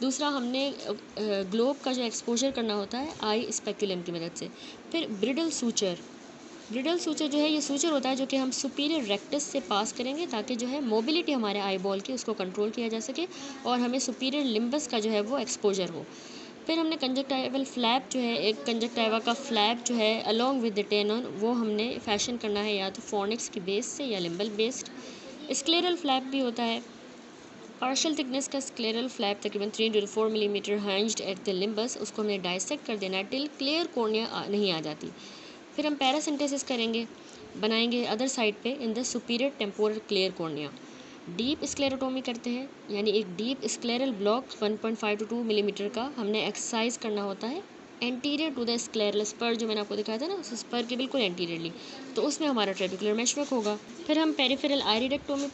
दूसरा, हमने ग्लोब का जो एक्सपोजर करना होता है आई स्पेक्युलम की मदद से। फिर ब्रिडल सूचर जो है ये सूचर होता है जो कि हम सुपीरियर रेक्टस से पास करेंगे ताकि जो है मोबिलिटी हमारे आई बॉल की उसको कंट्रोल किया जा सके और हमें सुपीरियर लिम्बस का जो है वो एक्सपोजर हो। फिर हमने कंजक्टाइवल फ्लैप जो है, एक कंजक्टाइवा का फ्लैप जो है अलोंग विद द टेनन, वो हमने फैशन करना है या तो फोनिक्स की बेस से या लिम्बल बेस्ड। स्क्लेरल फ्लैप भी होता है, पार्शियल थिकनेस का स्क्लेरल फ्लैप तकरीबन 3 to 4 millimeter hinged at the limbus, उसको हमने डाइसेक्ट कर देना है टिल क्लियर कॉर्निया नहीं आ जाती। फिर हम पैरासिंथेसिस बनाएंगे अदर साइड पे in the superior temporal clear cornea. Deep sclerotomy करते हैं, यानी एक deep scleral block 1.5 to 2 millimeter का हमने एक्सरसाइज करना होता है anterior to the scleral spur, जो मैंने आपको दिखाया था ना, उस स्पर के बिल्कुल एंटीरियरली, तो उसमें हमारा ट्रेबिकुलर मेशवर्क होगा। फिर हम पेरिफेरल आयरिडेक्टोमी,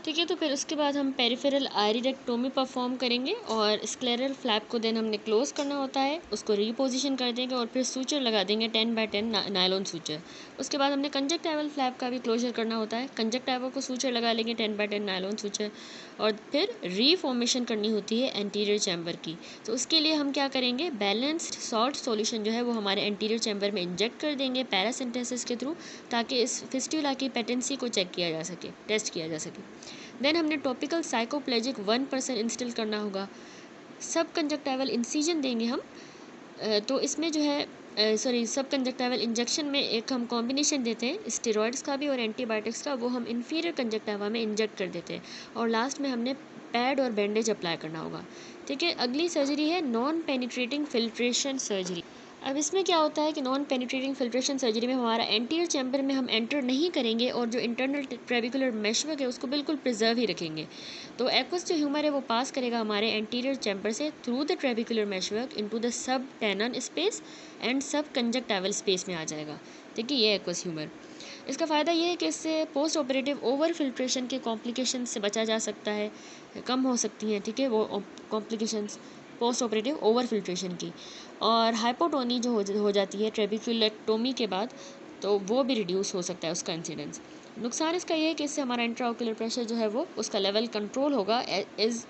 ठीक है, तो फिर उसके बाद हम पेरिफेरल आयरिडेक्टोमी परफॉर्म करेंगे और स्क्लेरल फ्लैप को देन हमने क्लोज करना होता है, उसको रीपोजिशन कर देंगे और फिर सूचर लगा देंगे 10x10 नायलॉन सूचर। उसके बाद हमने कंजक्टाइवल फ्लैप का भी क्लोजर करना होता है, कंजक्टाइवल को सूचर लगा लेंगे 10x10 नायलॉन सूचर, और फिर रीफॉर्मेशन करनी होती है एंटीरियर चैम्बर की। तो उसके लिए हम क्या करेंगे, बैलेंस्ड सॉल्ट सॉल्यूशन जो है वो हमारे एंटीरियर चैम्बर में इंजेक्ट कर देंगे पैरासिंथेसिस के थ्रू, ताकि इस फिस्टुला की पेटेंसी को चेक किया जा सके, टेस्ट किया जा सके। देन हमने टॉपिकल साइकोप्लेजिक 1% इंस्टिल करना होगा। सब कंजक्टाइवल इंसीजन देंगे हम, तो इसमें जो है सब कंजक्टाइवल इंजेक्शन में एक हम कॉम्बिनेशन देते हैं स्टेरॉइड्स का भी और एंटीबायोटिक्स का, वो हम इन्फीरियर कंजक्टाइवा में इंजेक्ट कर देते हैं, और लास्ट में हमने पैड और बैंडेज अप्लाई करना होगा। ठीक है, अगली सर्जरी है नॉन पेनिट्रेटिंग फिल्ट्रेशन सर्जरी। अब इसमें क्या होता है कि नॉन पेनिट्रेटिंग फिल्ट्रेशन सर्जरी में हमारा एंटीरियर चैम्बर में हम एंटर नहीं करेंगे और जो इंटरनल ट्रेबिकुलर मेशवर्क है उसको बिल्कुल प्रिजर्व ही रखेंगे। तो एक्वस जो ह्यूमर है वो पास करेगा हमारे एंटीरियर चैम्बर से through the trabecular meshwork into the sub Tenon space and सब कंजक्टाइवल स्पेस में आ जाएगा। ठीक है, ये एक्वस ह्यूमर। इसका फ़ायदा ये है कि इससे पोस्ट ऑपरेटिव ओवर फिल्ट्रेशन के कॉम्प्लिकेशन से बचा जा सकता है, कम हो सकती हैं। ठीक है, वो complications post operative over filtration की, और हाइपोटोनी जो हो जाती है ट्रेबिकुलेक्टोमी के बाद, तो वो भी रिड्यूस हो सकता है उसका इंसिडेंस। नुकसान इसका ये है कि इससे हमारा इंट्राओक्यूलर प्रेशर जो है वो उसका लेवल कंट्रोल होगा, इज़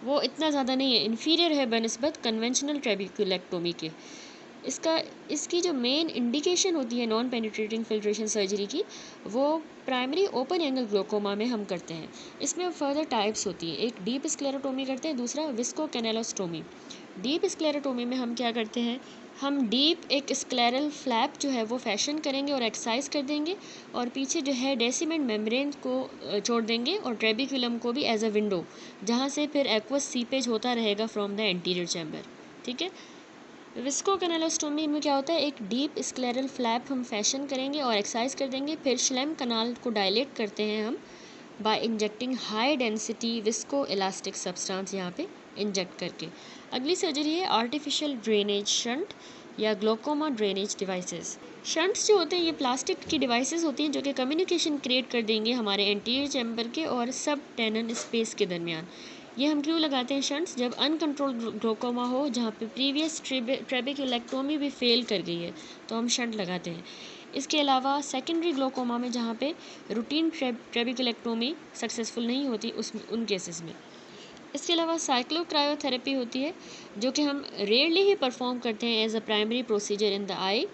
वो इतना ज़्यादा नहीं है, इन्फीरियर है बनस्बत कन्वेंशनल ट्रेबिकुलेक्टोमी के। इसकी जो मेन इंडिकेशन होती है नॉन पेनिट्रेटिंग फिल्ट्रेशन सर्जरी की, वो प्राइमरी ओपन एंगल ग्लोकोमा में हम करते हैं। इसमें फर्दर टाइप्स होती है, एक डीप स्क्लेरोटोमी करते हैं, दूसरा विस्को कैनेलोस्टोमी। डीप स्क्लेरोटोमी में हम क्या करते हैं, हम डीप एक स्क्लेरल फ्लैप जो है वो फैशन करेंगे और एक्सरसाइज कर देंगे, और पीछे जो है डेसिमेंट मेम्ब्रेन को छोड़ देंगे और ट्रेबिकुलम को भी एज अ विंडो, जहाँ से फिर एक्वस सीपेज होता रहेगा फ्रॉम द एंटीरियर चैम्बर। ठीक है, विस्को कैनेलोस्टोमी में क्या होता है, एक डीप स्क्लेरल फ्लैप हम फैशन करेंगे और एक्सरसाइज कर देंगे, फिर श्लेम कनाल को डायलेट करते हैं हम by injecting high density viscoelastic substance यहाँ पे इंजेक्ट करके। अगली सर्जरी है आर्टिफिशियल ड्रेनेज शंट या ग्लोकोमा ड्रेनेज डिवाइसेस। शंट्स जो होते हैं ये प्लास्टिक की डिवाइसेस होती हैं जो कि कम्युनिकेशन क्रिएट कर देंगे हमारे एंटीरियर चैम्बर के और सब टेनन स्पेस के दरमियान। ये हम क्यों लगाते हैं शंट्स, जब अनकंट्रोल्ड ग्लोकोमा हो जहाँ पे प्रीवियस ट्रेबिकुलेक्टोमी भी फेल कर गई है, तो हम शंट लगाते हैं। इसके अलावा सेकेंडरी ग्लोकोमा में जहाँ पे रूटीन ट्रेबिकुलेक्टोमी सक्सेसफुल नहीं होती उन केसेस में। इसके अलावा साइक्लोक्रायोथेरेपी होती है जो कि हम रेयरली ही परफॉर्म करते हैं as a primary procedure in the eye,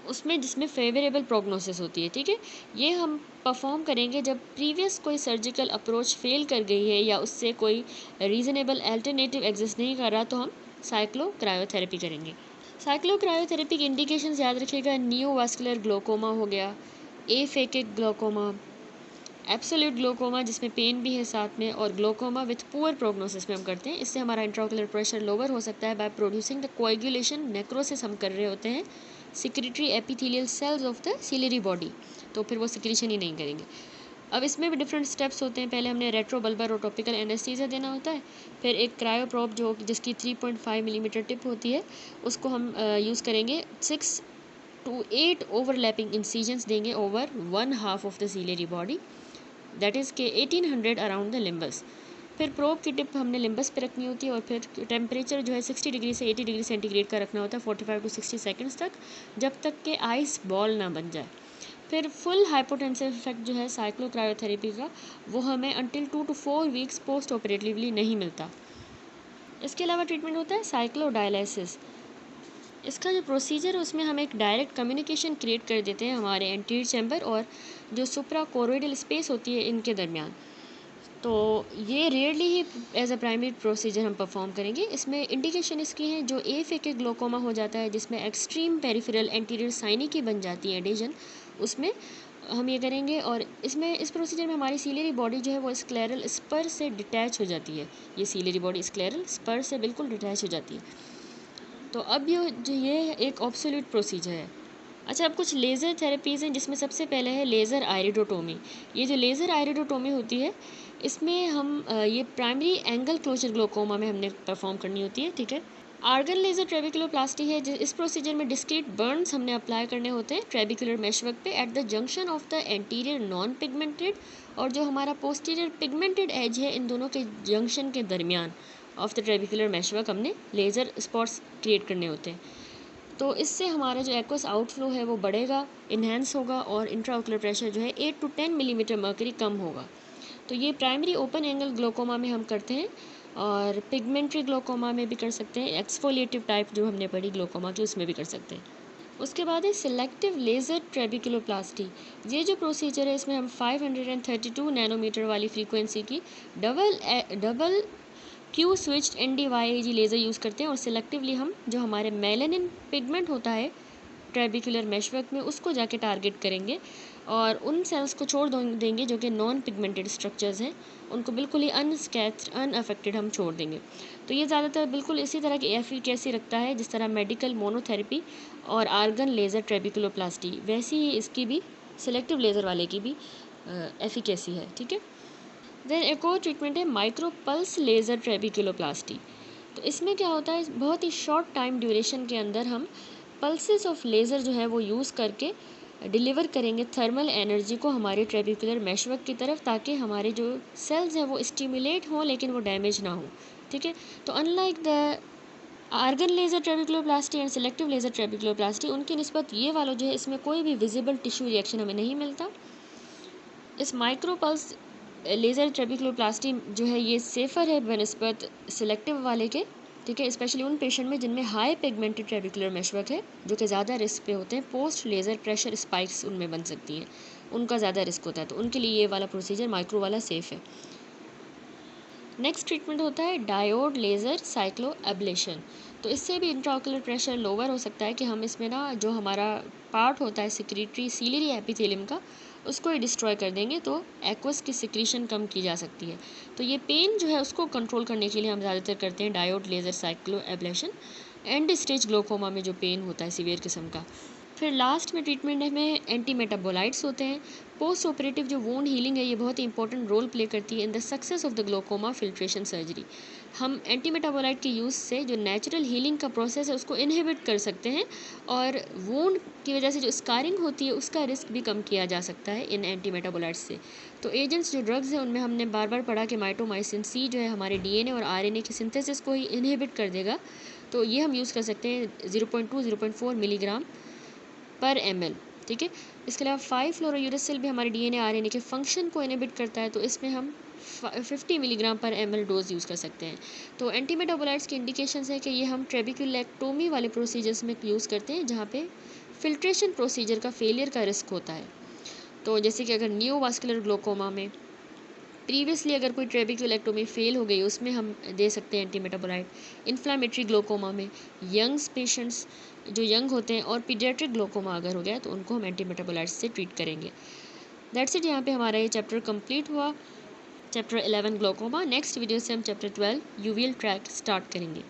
जिसमें फेवरेबल प्रोग्नोसिस होती है। ठीक है, ये हम परफॉर्म करेंगे जब प्रीवियस कोई सर्जिकल अप्रोच फेल कर गई है या उससे कोई रीज़नेबल अल्टरनेटिव एग्जिस्ट नहीं कर रहा, तो हम साइक्लोक्रायोथेरेपी करेंगे। साइक्लोक्रायोथेरेपी की इंडिकेशंस याद रखिएगा, नियोवास्कुलर ग्लोकोमा हो गया, एफेकिक ग्लोकोमा, एब्सोल्यूट ग्लोकोमा जिसमें पेन भी है साथ में, और ग्लोकोमा विथ पुअर प्रोग्नोसिस में हम करते हैं। इससे हमारा इंट्राओक्युलर प्रेशर लोअर हो सकता है by producing the coagulation. Necrosis हम कर रहे होते हैं secretory epithelial cells of the ciliary body, तो फिर वो सिक्रीशन ही नहीं करेंगे। अब इसमें भी डिफरेंट स्टेप्स होते हैं, पहले हमने रेट्रोबल्बर और टॉपिकल एनेस्थीसिया देना होता है, फिर एक क्रायोप्रोब जिसकी 3.5 मिलीमीटर टिप होती है उसको हम यूज़ करेंगे, 6 to 8 ओवरलैपिंग इंसिजन्स देंगे over 1/2 of the ciliary body, that is के 1800 अराउंड द लिम्बस। फिर प्रोब की टिप हमने लिम्बस पे रखनी होती है और फिर टेम्परेचर जो है 60 डिग्री से 80 डिग्री सेंटीग्रेड का रखना होता है 45 to 60 सेकंड्स तक, जब तक के आइस बॉल ना बन जाए। फिर फुल हाइपोटेंसिव इफेक्ट जो है साइक्लोक्रायोथेरेपी का, वो हमें until 2 to 4 weeks post operatively नहीं मिलता। इसके अलावा ट्रीटमेंट होता है साइक्लोडायलिसिस। इसका जो प्रोसीजर है उसमें हम एक डायरेक्ट कम्युनिकेशन क्रिएट कर देते हैं हमारे एंटीरियर चैम्बर और जो सुप्रा कोरोइडल स्पेस होती है इनके दरमियान। तो ये रेयरली ही एज अ प्राइमरी प्रोसीजर हम परफॉर्म करेंगे। इसमें इंडिकेशन इसकी है जो एफेकिक ग्लोकोमा हो जाता है जिसमें एक्सट्रीम पेरिफेरल एंटीरियर साइनी की बन जाती है एडिशन, उसमें हम ये करेंगे। और इस प्रोसीजर में हमारी सीलियरी बॉडी जो है वो स्क्लेरल स्पर से डिटैच हो जाती है। ये सीलियरी बॉडी स्क्लेरल स्पर से बिल्कुल डिटैच हो जाती है। तो अब ये एक ऑब्सोल्यूट प्रोसीजर है। अच्छा, अब कुछ लेज़र थेरेपीज़ हैं जिसमें सबसे पहले है लेज़र आयरिडोटोमी। ये जो लेज़र आयरिडोटोमी होती है इसमें हम ये प्राइमरी एंगल क्लोजर ग्लोकोमा में हमने परफॉर्म करनी होती है, ठीक है। आर्गन लेज़र ट्रेबिकुलोप्लास्टी है, इस प्रोसीजर में डिस्क्रीट बर्न्स हमने अप्लाई करने होते हैं ट्रेबिकुलर मेशवर्क पे at the junction of the anterior non pigmented और जो हमारा पोस्टीरियर पिगमेंटेड एज है, इन दोनों के जंक्शन के दरमियान ऑफ द ट्रेबिकुलर मेशवर्क हमने लेज़र स्पॉट्स क्रिएट करने होते हैं। तो इससे हमारा जो एक्वस आउटफ्लो है वो बढ़ेगा, इन्हेंस होगा और इंट्राओकुलर प्रेशर जो है 8 to 10 मिलीमीटर मर्करी कम होगा। तो ये प्राइमरी ओपन एंगल ग्लोकोमा में हम करते हैं और पिगमेंट्री ग्लोकोमा में भी कर सकते हैं, एक्सफोलिएटिव टाइप जो हमने पढ़ी ग्लोकोमा की उसमें भी कर सकते हैं। उसके बाद है सिलेक्टिव लेज़र ट्रेबिकुलोप्लास्टी। ये जो प्रोसीजर है इसमें हम 532 नैनोमीटर वाली फ्रीक्वेंसी की double Q switched ND-YAG laser use करते हैं और सिलेक्टिवली हम जो हमारे मेलानिन पिगमेंट होता है ट्रेबिकुलर मेशवर्क में उसको जाके टारगेट करेंगे और उन सेल्स को छोड़ देंगे जो कि नॉन पिगमेंटेड स्ट्रक्चर्स हैं, उनको बिल्कुल ही अनस्कैच्ड अनअफेक्टेड हम छोड़ देंगे। तो ये ज़्यादातर बिल्कुल इसी तरह की एफिकेसी रखता है जिस तरह मेडिकल मोनोथेरेपी और आर्गन लेज़र ट्रेबिकुलोप्लास्टी, वैसी ही इसकी भी सिलेक्टिव लेज़र वाले की भी एफिकेसी है, ठीक है। देन एक और ट्रीटमेंट है माइक्रो पल्स लेज़र ट्रेबिकुलोप्लास्टी। तो इसमें क्या होता है, बहुत ही शॉर्ट टाइम ड्यूरेशन के अंदर हम पल्सेस ऑफ लेज़र जो है वो यूज़ करके डिलीवर करेंगे थर्मल एनर्जी को हमारे ट्रेबिकुलर मेशवर्क की तरफ, ताकि हमारे जो सेल्स हैं वो स्टिमुलेट हों लेकिन वो डैमेज ना हो, ठीक है। तो unlike the argon laser trabeculoplasty and selective laser trabeculoplasty, उनकी निस्बत ये वाला जो है इसमें कोई भी विजिबल टिश्यू रिएक्शन हमें नहीं मिलता। इस माइक्रो पल्स लेज़र ट्रेबिकुलोप्लास्टी जो है ये सेफ़र है बनस्बत सिलेक्टिव वाले के, ठीक है, स्पेशली उन पेशेंट में जिनमें हाई पिगमेंटेड ट्रेबिकुलर मेशवर्क है, जो कि ज़्यादा रिस्क पे होते हैं, पोस्ट लेज़र प्रेशर स्पाइक्स उनमें बन सकती हैं, उनका ज़्यादा रिस्क होता है, तो उनके लिए ये वाला प्रोसीजर माइक्रो वाला सेफ़ है। नेक्स्ट ट्रीटमेंट होता है डायोड लेज़र साइक्लो एब्लेशन। तो इससे भी इंट्राओकुलर प्रेशर लोअर हो सकता है कि हम इसमें ना जो हमारा पार्ट होता है सिक्रीटरी सीलियरी एपिथेलियम का, उसको ही डिस्ट्रॉय कर देंगे तो एक्वस की सिक्रीशन कम की जा सकती है। तो ये पेन जो है उसको कंट्रोल करने के लिए हम ज़्यादातर करते हैं diode laser cyclo ablation and stage glaucoma में जो पेन होता है सीवियर किस्म का। फिर लास्ट में ट्रीटमेंट में एंटी मेटाबोलाइट्स होते हैं। पोस्ट ऑपरेटिव जो वोंड हीलिंग है ये बहुत ही इंपॉर्टेंट रोल प्ले करती है in the success of the glaucoma filtration surgery. हम एंटी मेटाबोलाइट के यूज़ से जो नेचुरल हीलिंग का प्रोसेस है उसको इनहिबिट कर सकते हैं और वोंड की वजह से जो स्कारिंग होती है उसका रिस्क भी कम किया जा सकता है इन एंटी मेटाबोलाइट्स से। तो एजेंट्स जो ड्रग्स हैं उनमें हमने बार बार पढ़ा कि माइटोमाइसिन सी जो है हमारे DNA और RNA की सिंथेसिस को ही इनहिबिट कर देगा, तो ये हम यूज़ कर सकते हैं 0.2-0.4 मिलीग्राम पर ml, ठीक है। इसके अलावा 5-फ्लोरोयूरेसिल भी हमारे DNA RNA के फंक्शन को इनहिबिट करता है, तो इसमें हम 50 मिलीग्राम पर ml डोज यूज़ कर सकते हैं। तो एंटी मेटाबोलाइट्स की इंडिकेशंस है कि ये हम ट्रेबिकुलेक्टोमी वाले प्रोसीजर्स में यूज़ करते हैं जहाँ पे फिल्ट्रेशन प्रोसीजर का फेलियर का रिस्क होता है। तो जैसे कि अगर नियोवास्कुलर ग्लोकोमा में प्रीवियसली अगर कोई ट्रेबिकुलेक्टोमी फेल हो गई उसमें हम दे सकते हैं एंटी मेटाबोलाइट। इन्फ्लामेटरी ग्लोकोमा में यंग्स पेशेंट्स जो यंग होते हैं और पीडियाट्रिक ग्लोकोमा अगर हो गया तो उनको हम एंटी मेटाबोलाइट्स से ट्रीट करेंगे। दैट्स इट, यहाँ पे हमारा ये चैप्टर कंप्लीट हुआ, चैप्टर 11 ग्लोकोमा। नेक्स्ट वीडियो से हम चैप्टर 12 यूवियल ट्रैक स्टार्ट करेंगे।